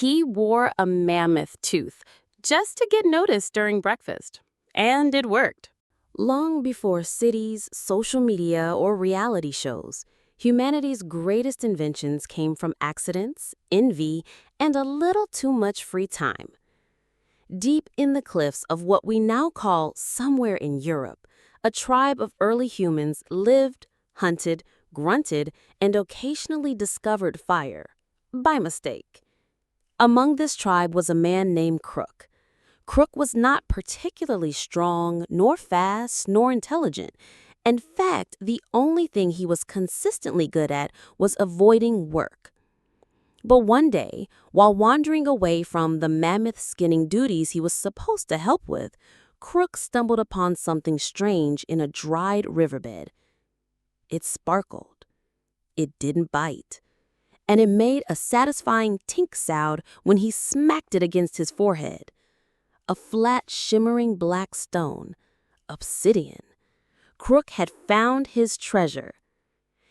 He wore a mammoth tooth just to get noticed during breakfast. And it worked. Long before cities, social media, or reality shows, humanity's greatest inventions came from accidents, envy, and a little too much free time. Deep in the cliffs of what we now call somewhere in Europe, a tribe of early humans lived, hunted, grunted, and occasionally discovered fire. By mistake. Among this tribe was a man named Crook. Crook was not particularly strong, nor fast, nor intelligent. In fact, the only thing he was consistently good at was avoiding work. But one day, while wandering away from the mammoth skinning duties he was supposed to help with, Crook stumbled upon something strange in a dried riverbed. It sparkled. It didn't bite. And it made a satisfying tink sound when he smacked it against his forehead. A flat, shimmering black stone. Obsidian. Crook had found his treasure.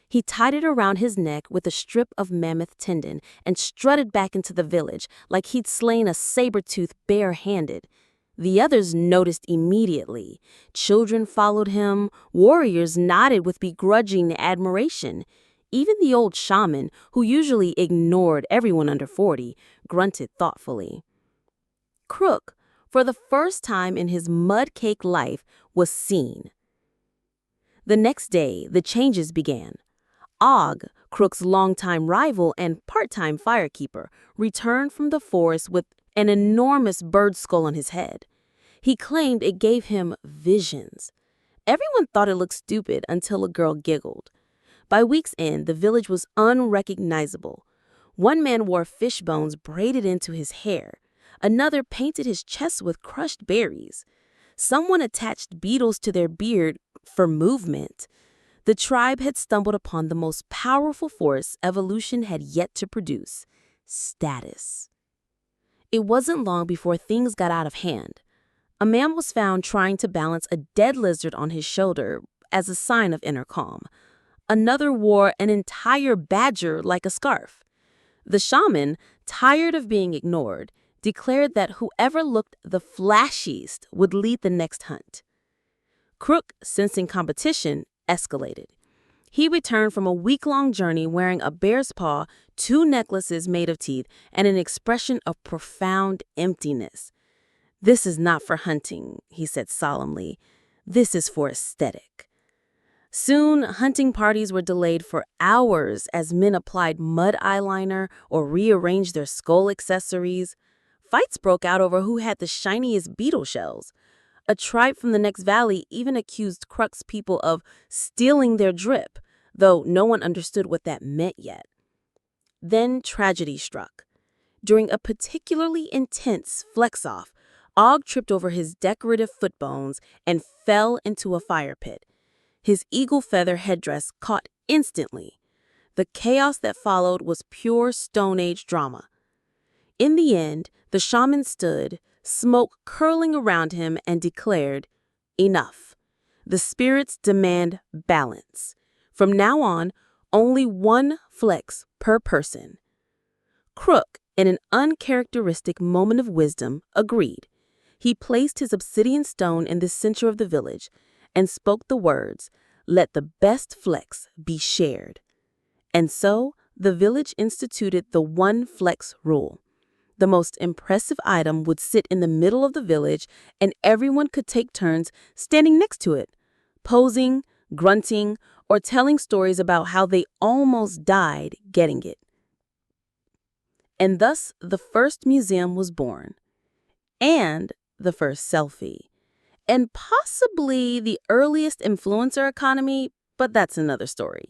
He tied it around his neck with a strip of mammoth tendon and strutted back into the village like he'd slain a saber-tooth bare-handed. The others noticed immediately. Children followed him. Warriors nodded with begrudging admiration. Even the old shaman, who usually ignored everyone under 40, grunted thoughtfully. Crook, for the first time in his mud-caked life, was seen. The next day, the changes began. Og, Crook's longtime rival and part-time firekeeper, returned from the forest with an enormous bird skull on his head. He claimed it gave him visions. Everyone thought it looked stupid until a girl giggled. By week's end, the village was unrecognizable. One man wore fish bones braided into his hair. Another painted his chest with crushed berries. Someone attached beetles to their beard for movement. The tribe had stumbled upon the most powerful force evolution had yet to produce: status. It wasn't long before things got out of hand. A man was found trying to balance a dead lizard on his shoulder as a sign of inner calm. Another wore an entire badger like a scarf. The shaman, tired of being ignored, declared that whoever looked the flashiest would lead the next hunt. Crook, sensing competition, escalated. He returned from a week-long journey wearing a bear's paw, 2 necklaces made of teeth, and an expression of profound emptiness. "This is not for hunting," he said solemnly. "This is for aesthetic." Soon, hunting parties were delayed for hours as men applied mud eyeliner or rearranged their skull accessories. Fights broke out over who had the shiniest beetle shells. A tribe from the next valley even accused Crook's people of stealing their drip, though no one understood what that meant yet. Then tragedy struck. During a particularly intense flex-off, Og tripped over his decorative foot bones and fell into a fire pit. His eagle feather headdress caught instantly. The chaos that followed was pure Stone Age drama. In the end, the shaman stood, smoke curling around him, and declared, "Enough. The spirits demand balance. From now on, only 1 flex per person." Crook, in an uncharacteristic moment of wisdom, agreed. He placed his obsidian stone in the center of the village and spoke the words, "Let the best flex be shared." And so, the village instituted the 1 flex rule. The most impressive item would sit in the middle of the village, and everyone could take turns standing next to it, posing, grunting, or telling stories about how they almost died getting it. And thus, the first museum was born. And the first selfie. And possibly the earliest influencer economy, but that's another story.